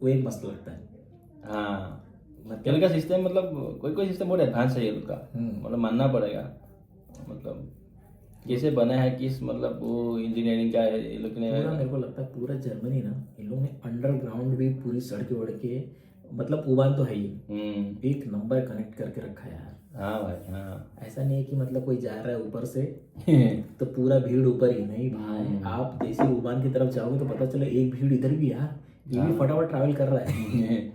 वो एक मस्त लगता है। हाँ मतलब का सिस्टम, मतलब कोई सिस्टम बहुत एडवांस है ये लोग का, मतलब मानना पड़ेगा। मतलब कैसे बना है, किस मतलब वो इंजीनियरिंग का है ये लोग ने। पूरा मेरे को लगता है पूरा जर्मनी ना, इन लोगों ने अंडरग्राउंड भी पूरी सड़कें वड़ के, मतलब उबान तो है ही, एक नंबर कनेक्ट करके रखा है यार। हाँ भाई हाँ। ऐसा नहीं है कि मतलब कोई जा रहा है ऊपर से तो पूरा भीड़ ऊपर ही नहीं भाई। आप जैसे उबान की तरफ जाओगे तो पता चले एक भीड़ इधर भी यार, ये भी फटाफट ट्रैवल कर रहा है।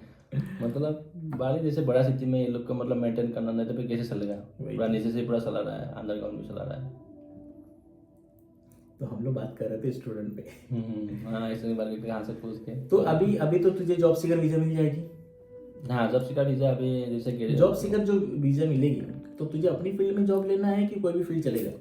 मतलब बाली जैसे बड़ा सिटी में ये लोग को मतलब मेंटेन करना, नहीं तो फिर कैसे चलेगा। पूरा नीचे से पूरा चला रहा है, अंडरग्राउंड भी चला रहा है। तो हम लोग बात कर रहे थे स्टूडेंट पे। हाँ ऐसे बात कहाँ से पूछ के। तो अभी तो तुझे जॉब सीकर वीजा मिल जाएगी। हाँ जॉब सीकर वीजा अभी जैसे कि जॉब सीकर जो वीजा मिलेगी तो तुझे अपनी फील्ड में जॉब लेना है कि कोई भी फील्ड चलेगा?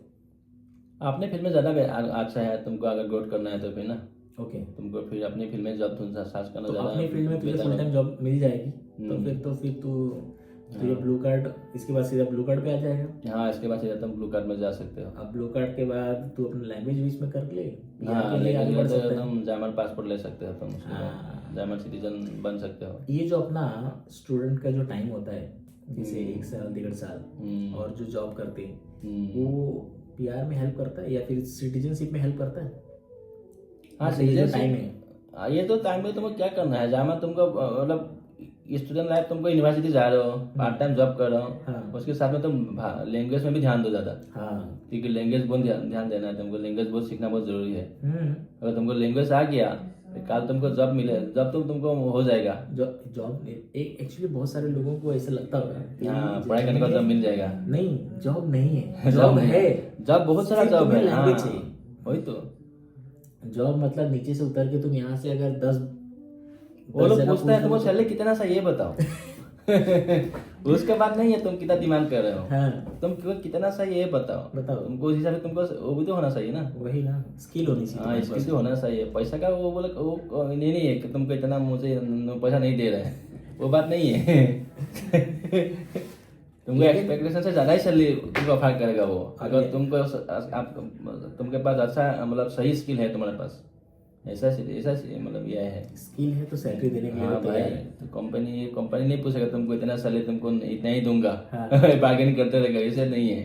अपने फील्ड में ज़्यादा अच्छा है, तुमको अगर ग्रोथ करना है तो फिर ना ओके, तुमको फिर अपनी फील्ड में जॉब सर्च करना तो ज़्यादा अपनी फील्ड में तुझे फुल टाइम जॉब मिल जाएगी। तो फिर तो ये ब्लू कार्ड, इसके बाद सीधा ब्लू कार्ड पे आ जाएगा। हाँ इसके बाद सीधा तुम ब्लू कार्ड में जा सकते हो। अब ब्लू कार्ड के बाद तू अपना लैंग्वेज भी इसमें कर ले, हाँ के लिए आगे बढ़ सकता है। तुम जर्मन पासपोर्ट ले सकते हो, तुम हाँ। जर्मन सिटीजन बन सकते हो। ये जो अपना स्टूडेंट का जो टाइम होता है, जैसे 1 साल 1.5 साल, और जो जॉब करते हैं वो पीआर में हेल्प करता है या फिर सिटीजनशिप में हेल्प करता है? हाँ मतलब ये जो citizenship- टाइम है, ये तो टाइम में तुमको क्या करना है, जहाँ तुमको मतलब स्टूडेंट लाइफ, तुमको यूनिवर्सिटी जा रहे हो, पार्ट टाइम जॉब कर रहे हो, हाँ उसके साथ में तुम लैंग्वेज में भी ध्यान दो ज़्यादा, हाँ क्योंकि लैंग्वेज बहुत ध्यान देना है तुमको, लैंग्वेज बहुत सीखना बहुत जरूरी है। हम्म। अगर तुमको लैंग्वेज आ गया तो कल तुमको जॉब मिले, जॉब तो तुमको हो जाएगा। जॉब एक्चुअली बहुत सारे लोगों को ऐसा लगता होगा कि हाँ, पढ़ाई करने का जॉब मिल जाएगा। नहीं, जॉब नहीं है, जॉब जॉब नहीं है, जॉब बहुत सारा सिर्फ जॉब तुम्हें है। हाँ language चाहिए। वही तो, जॉब मतलब नीचे से उतर के तुम यहाँ से अगर 10 वो लोग जगह पूछता है तुमको पूछ लो सैलरी कितना सा ये बताओ। उसके बाद नहीं है तुम कितना डिमांड कर रहे हो, हाँ तुम कितना सा ये बताओ। बताओ, तुमको उस हिसाब से तुमको वो भी तो होना चाहिए ना। वही ना, स्किल होनी चाहिए हाँ तुम्हारे इसकी पास। तो होना चाहिए। पैसा का वो बोले वो नहीं नहीं है कि तुमको इतना मुझे पैसा नहीं दे रहे हैं, वो बात नहीं है। तुमको एक्सपेक्टेशन से ज्यादा ही सैलरी तुमको ऑफर करेगा वो, अगर तुमको आप तुमके पास अच्छा मतलब सही स्किल है तुम्हारे पास, ऐसा मतलब यह है। स्किल है तो सैलरी देने के लिए हाँ तो भाई, तैयार है। तो कंपनी नहीं पूछेगा तुमको इतना सैलरी, तुमको इतना ही दूंगा। हाँ। बार्गेनिंग करते रहेगा, ऐसे नहीं है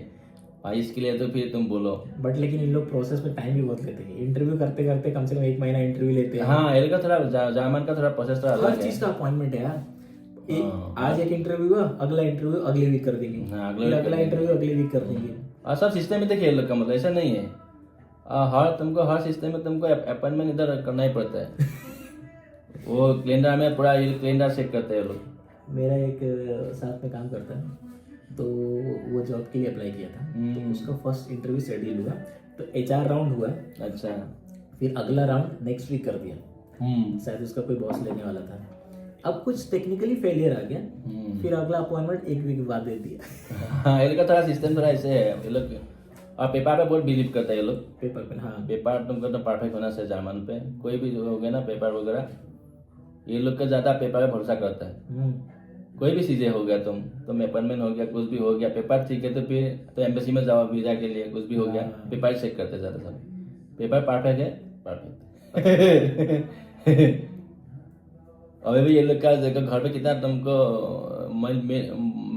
भाई। इसके लिए तो फिर तुम बोलो। बट लेकिन इन लोग प्रोसेस में टाइम भी बहुत लेते हैं, इंटरव्यू करते करते कम से कम 1 महीना इंटरव्यू लेते हैं। हाँ एल का थोड़ा जामन का थोड़ा प्रोसेस थोड़ा हर अलग चीज है। का अपॉइंटमेंट है यार। हाँ। आज एक इंटरव्यू हुआ, अगला इंटरव्यू अगले वीक कर देंगे, हाँ, अगले फिर week कर अगला देंगे। इंटरव्यू अगले वीक कर देंगे। और सब सिस्टम में देखिए लोग का मतलब ऐसा नहीं है। हर सिस्टम में तुमको अपॉइंटमेंट इधर करना ही पड़ता है। वो कैलेंडर में पूरा कैलेंडर चेक करते हैं लोग। मेरा एक साथ में काम करता है, तो वो जॉब के लिए अप्लाई किया था, तो उसका फर्स्ट इंटरव्यू शेड्यूल हुआ, तो HR राउंड हुआ, अच्छा। फिर अगला राउंड नेक्स्ट वीक कर दिया। हम्म शायद उसका कोई बॉस लेने वाला था। अब कुछ टेक्निकली फेलियर आ गया, फिर अगला अपॉइंटमेंट 1 वीक बाद दे दिया। हाँ ये का थोड़ा सिस्टम थोड़ा ऐसे है ये लोग। और पेपर पे बहुत बिलीव करता है ये लोग। पेपर पे, हाँ पेपर तुमको तो परफेक्ट होना चाहिए जामन पे, कोई भी हो गया ना पेपर वगैरह, ये लोग का ज़्यादा पेपर पे भरोसा करता है। कोई भी चीज़ें हो गया, तुम अपॉइंटमेंट हो गया, कुछ भी हो गया, पेपर ठीक है तो फिर तो एम्बेसी में जाओ वीजा के लिए, कुछ भी हो गया पेपर चेक करते ज़्यादा सब। पेपर परफेक्ट है, परफेक्ट। अभी भी ये लोग का जगह घर पे कितना तुमको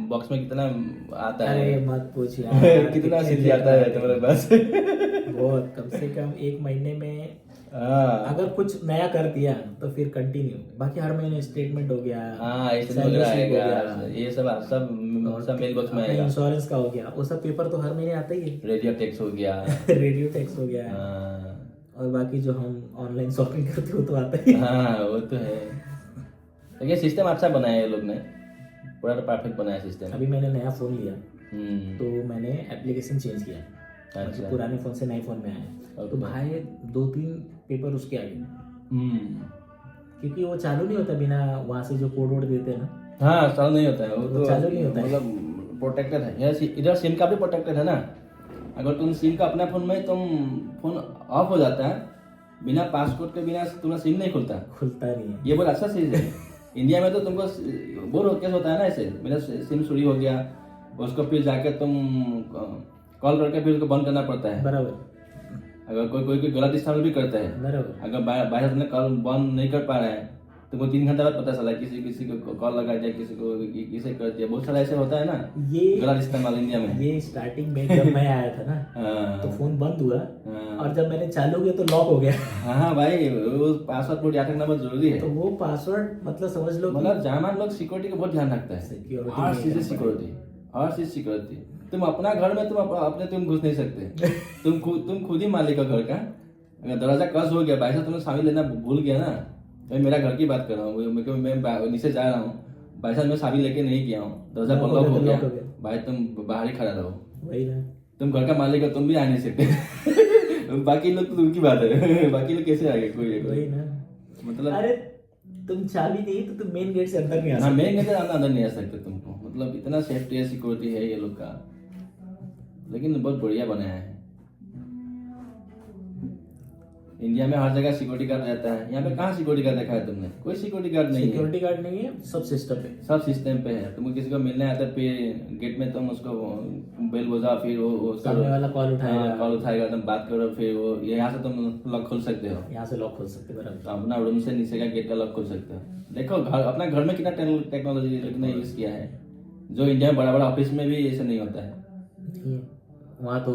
बॉक्स में कितना आता है। अरे मत पूछ यार। कितना सीधी आता है तुम्हारे पास। बहुत, कम से कम 1 महीने में हाँ अगर कुछ नया कर दिया तो फिर कंटिन्यू, बाकी हर महीने स्टेटमेंट हो गया, हाँ ऐसे salary वगैरह slip हो आएगा, गया, ये सब मेल बॉक्स में अपने आएगा। इंश्योरेंस का हो गया, वो सब पेपर तो हर महीने आता ही है। रेडियो टैक्स हो गया। रेडियो टैक्स हो गया, हाँ और बाकी जो हम ऑनलाइन शॉपिंग करते हो तो आता ही है। हाँ वो तो है। लेकिन सिस्टम अच्छा बनाया है ये लोग ने, पूरा परफेक्ट बनाया सिस्टम। अभी मैंने नया फ़ोन लिया, हम्म तो मैंने एप्लीकेशन चेंज किया, अच्छा। मतलब पुराने फ़ोन से नए फ़ोन में आया, तो भाई 2-3 पेपर उसके आ गए, क्योंकि वो चालू नहीं होता बिना वहाँ से जो कोड वोड देते हैं ना। हाँ चालू नहीं होता है वो वो तो, चालू नहीं होता है। मतलब प्रोटेक्टेड है। इधर सिम का भी प्रोटेक्टेड है ना। अगर तुम सिम का अपना फोन में तुम फोन ऑफ हो जाता है, बिना पासपोर्ट के बिना तुम्हारा सिम नहीं खुलता। खुलता नहीं है। ये बहुत अच्छा चीज है। इंडिया में तो तुमको बहुत केस होता है ना ऐसे, मेरा सिम चोरी हो गया, उसको फिर जाके तुम कॉल करके फिर उसको बंद करना पड़ता है। बराबर अगर कोई गलत इस्तेमाल भी करता है, बराबर। अगर बाहर तुमने कॉल बंद नहीं कर पा रहा है, तुमको 3 घंटे बाद पता चला किसी को कॉल लगा दिया, किसी को किसे कर दिया। बहुत सारा ऐसे होता है ना ये गलत इस्तेमाल इंडिया में। ये स्टार्टिंग में जब मैं आया था ना, हाँ तो फोन बंद हुआ, हाँ। और जब मैंने चालू किया तो लॉक हो गया। हाँ भाई, वो पासवर्ड कोड याद रखना बहुत जरूरी है। तो वो पासवर्ड मतलब समझ लो कि मतलब जामान लोग सिक्योरिटी का बहुत ध्यान रखता है। Security हर नहीं चीज करना सिक्योरिटी, हर चीज सिक्योरिटी। तुम अपना घर में तुम घुस नहीं सकते। तुम खुद ही मालिक हो घर का। अगर दरवाजा कस हो गया, बाई चांस तुम्हें चाबी लेना भूल गया ना, मैं मेरा घर की बात कर रहा हूँ, मैं नीचे जा रहा हूँ, बाई चांस मैं चाबी लेके नहीं गया हूँ, दरवाजा लॉक लॉक हो हो गया, गया, लॉक हो गया। भाई तुम बाहर ही खड़ा रहो। वही ना। तुम घर का मालिक हो, तुम भी आ नहीं सकते। बाकी लोग तो दूर की बात है। बाकी लोग कैसे आएंगे? कोई वही ना। मतलब अरे तुम चाबी नहीं तो तुम मेन गेट से अंदर नहीं आ हाँ, सकते। मेन गेट से अंदर नहीं आ सकते तुमको। मतलब इतना सेफ्टी है, सिक्योरिटी है ये लोग का, लेकिन बहुत बढ़िया बनाया है। इंडिया में हर जगह सिक्योरिटी गार्ड रहता है, यहाँ पे कहाँ सिक्योरिटी गार्ड देखा है तुमने? कोई सिक्योरिटी गार्ड नहीं है। सिक्योरिटी गार्ड नहीं है, सब सिस्टम पे। सब सिस्टम पे है। तुमको किसी को मिलना आता है, फिर गेट में तुम उसको बेल बजाओ, फिर वो सामने वाला कॉल उठाएगा, कॉल उठाएगा, तुम बात करो, फिर वो यहाँ से तुम लॉक खोल सकते हो। यहाँ से लॉक खोल सकते हो, बराबर। तो अपना रूम से नीचे का गेट का लॉक खोल सकते हो। देखो अपना घर में कितना टेक्नोलॉजी ने यूज किया है, जो इंडिया में बड़ा बड़ा ऑफिस में भी ऐसे नहीं होता है। नहीं है। वहाँ तो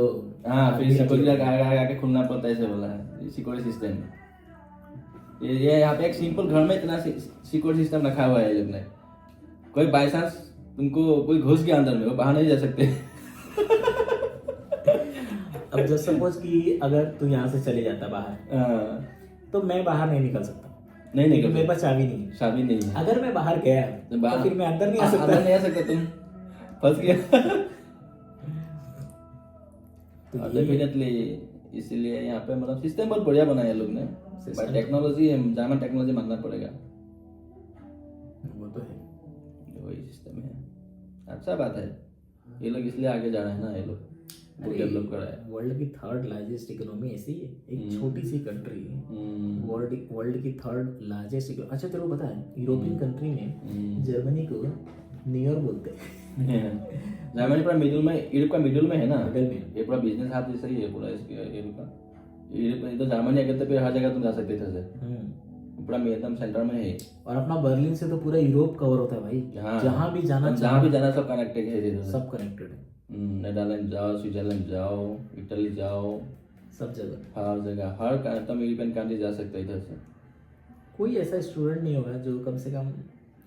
हाँ, फिर सिक्योरिटी आगे खुलना पड़ता है, ऐसे बोला है सिक्योरिटी सिस्टम। ये यहाँ पे एक सिंपल घर में इतना सिक्योरिटी सिस्टम रखा हुआ है ये लोग ने। कोई बाई चांस तुमको कोई घुस गया अंदर में, वो बाहर नहीं जा सकते। अब जब सपोज कि अगर तू यहाँ से चले जाता बाहर, तो मैं बाहर नहीं निकल सकता, नहीं क्योंकि मेरे पास चाबी नहीं है। चाबी नहीं है। अगर मैं बाहर गया तो फिर मैं अंदर नहीं आ सकता। अंदर नहीं आ सकता, तुम फंस गया। डेफिनेटली इसीलिए यहाँ पे मतलब सिस्टम बहुत बढ़िया बनाया है लोग ने। बट टेक्नोलॉजी, जामा टेक्नोलॉजी मानना पड़ेगा, वो तो है, वही सिस्टम है। अच्छा बात है, ये लोग इसलिए आगे जा रहे हैं ना, ये लोग डेवलप कर रहे हैं। वर्ल्ड की 3rd लार्जेस्ट इकोनॉमी ऐसी है, एक छोटी सी कंट्री है, वर्ल्ड की 3rd लार्जेस्ट इकोनॉमी। अच्छा तेरे को पता है यूरोपियन कंट्री में जर्मनी को न्यूयॉर्क बोलते हैं। जर्मनी पूरा मिडिल में, यूरोप का मिडिल में है ना, मिडिल में। ये पूरा बिजनेस हाथ जैसा ही है पूरा इसके यूरोप का। यूरोप में तो जर्मनी अगर तो फिर हर जगह तुम जा सकते थे, पूरा एकदम सेंटर में है। और अपना बर्लिन से तो पूरा यूरोप कवर होता है भाई, जहाँ भी जाना सब कनेक्टेड है, सब कनेक्टेड है। नेदरलैंड जाओ, स्विट्जरलैंड जाओ, इटली जाओ, सब जगह, हर जगह, हर तुम यूरोपियन कंट्री जा सकते हो इधर से। कोई ऐसा स्टूडेंट नहीं होगा जो कम से कम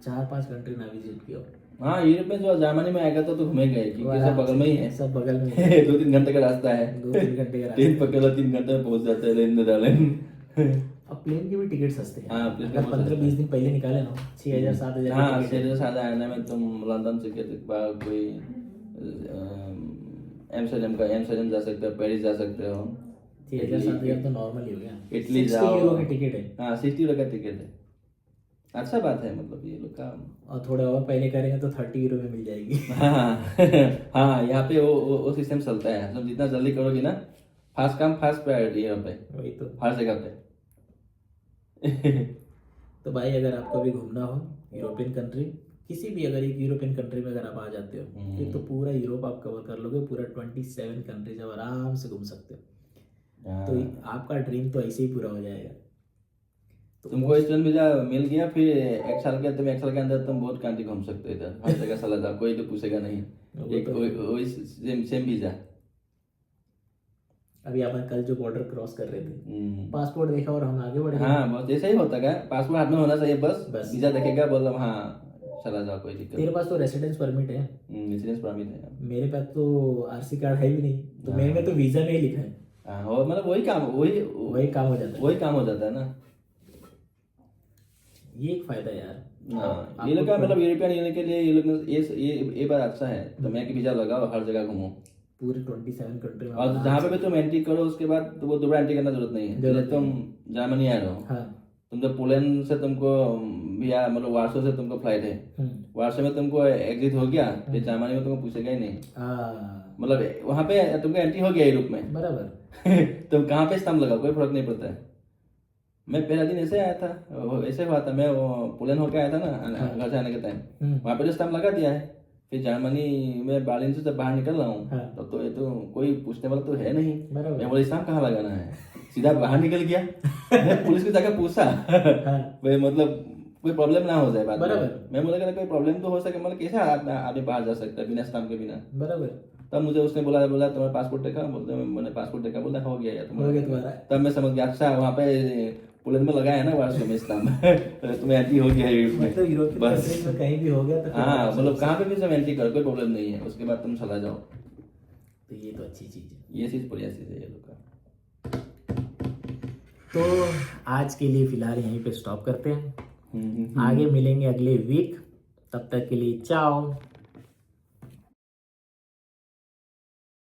4-5 कंट्री ना विजिट किया हो। हाँ, यूरोप में जो जर्मनी में आएगा तो घूमेंगे, क्योंकि सब बगल में ही है, सब बगल में है। 2-3 घंटे का रास्ता है, 2-3 घंटे का ट्रेन पकड़ लो 3 घंटे में पहुंच जाते हैं नेदरलैंड। अब प्लेन की भी टिकट सस्ते हैं। हाँ, प्लेन अगर 15-20 दिन पहले निकाले ना 6,000-7,000 हाँ, 6,000 आने में तुम लंदन से कोई एम्स्टर्डम जा सकते हो, पेरिस जा सकते हो। 6,000-7,000 तो नॉर्मल ही हो गया। इटली जाओ, 60 यूरो की टिकट है। हाँ 60 यूरो का टिकट है। अच्छा बात है, मतलब ये लोग का। और थोड़े और पहले करेंगे तो 30 यूरो में मिल जाएगी। हाँ, यहाँ पे वो सिस्टम चलता है, मतलब जितना जल्दी करोगे ना, फास्ट काम फास्ट प्रायोरिटी है यहाँ पे, वही तो हर जगह पे। तो भाई अगर आपको भी घूमना हो यूरोपियन कंट्री, किसी भी अगर एक यूरोपियन कंट्री में अगर आप आ जाते हो, एक तो पूरा यूरोप आप कवर कर लोगे, पूरा 27 कंट्रीज आप आराम से घूम सकते हो। तो आपका ड्रीम तो ऐसे ही पूरा हो जाएगा। तो तुमको स्टूडेंट वीजा मिल गया, फिर 1 साल के अंदर तुम बहुत कंट्री घूम सकते हो इधर, हर जगह चला जाओ, कोई तो पूछेगा नहीं। एक सेम वीजा। अभी अपन कल जो बॉर्डर क्रॉस कर रहे थे, पासपोर्ट देखा और हम आगे बढ़ गए। हाँ, बस ऐसा ही होता है, पासपोर्ट हाथ में होना चाहिए, बस वीजा देखेगा, बोल हाँ चला जाओ, कोई दिक्कत। तेरे पास तो रेसिडेंस परमिट है? रेसिडेंस परमिट है। मेरे पास तो आरसी कार्ड है भी नहीं, तो मेरे में तो वीजा नहीं लिखा है। और मतलब वही काम हो जाता है ना। ये एक फायदा है यार। ये लोग का मतलब यूरोपियन यूनियन के लिए ये लोग ये बात अच्छा है, तो मैं वीजा लगाओ, हर जगह घूमो पूरे 27 कंट्री में। और जहाँ पे भी तुम एंट्री करो उसके बाद तो वो दोबारा एंट्री करना जरूरत नहीं है। जैसे तुम जर्मनी आ रहे हो, तुम जब पोलैंड से तुमको या मतलब वार्सो से तुमको फ्लाइट है, वार्सो में तुमको एग्जिट हो गया, फिर जर्मनी में तुमको पूछेगा ही नहीं, मतलब वहाँ पे तुमको एंट्री हो गया यूरोप में, बराबर। तुम कहाँ पे स्टम्प लगाओ, कोई फर्क नहीं पड़ता है। मैं पहला दिन ऐसे आया था, ऐसे हुआ था, मैं पोलैंड होके आया था ना घर से आने के टाइम, वहाँ पे तो स्टम्प लगा दिया है। फिर जर्मनी में बर्लिन से जब बाहर निकल रहा हूँ, तो ये तो कोई पूछने वाला तो है नहीं। मैं बोला स्टम्प कहाँ लगाना है, सीधा बाहर निकल गया। पुलिस की जाकर पूछा, मतलब कोई प्रॉब्लम ना हो जाए बाद में। मैं बोला कोई प्रॉब्लम तो हो सके, मतलब कैसे आदमी बाहर जा सकता है बिना स्टम्प के बिना, बराबर। तब मुझे उसने बोला तुम्हारा पासपोर्ट देखा, बोलते मैंने पासपोर्ट देखा, बोला हो गया यार तुम्हारा। तब मैं समझ गया, अच्छा वहाँ पे पोलैंड में लगाया है ना वार्सो में स्टम्प, तुम्हें एंट्री हो गया यूरोप में, मतलब यूरोप बस में कहीं भी हो गया तो हाँ, मतलब कहाँ पे भी सब एंट्री करो, कोई प्रॉब्लम नहीं है, उसके बाद तुम चला जाओ। तो ये तो अच्छी चीज है, ये चीज बढ़िया चीज है ये लोग का। तो आज के लिए फिलहाल यहीं पे स्टॉप करते हैं, आगे मिलेंगे अगले वीक, तब तक के लिए चाओ।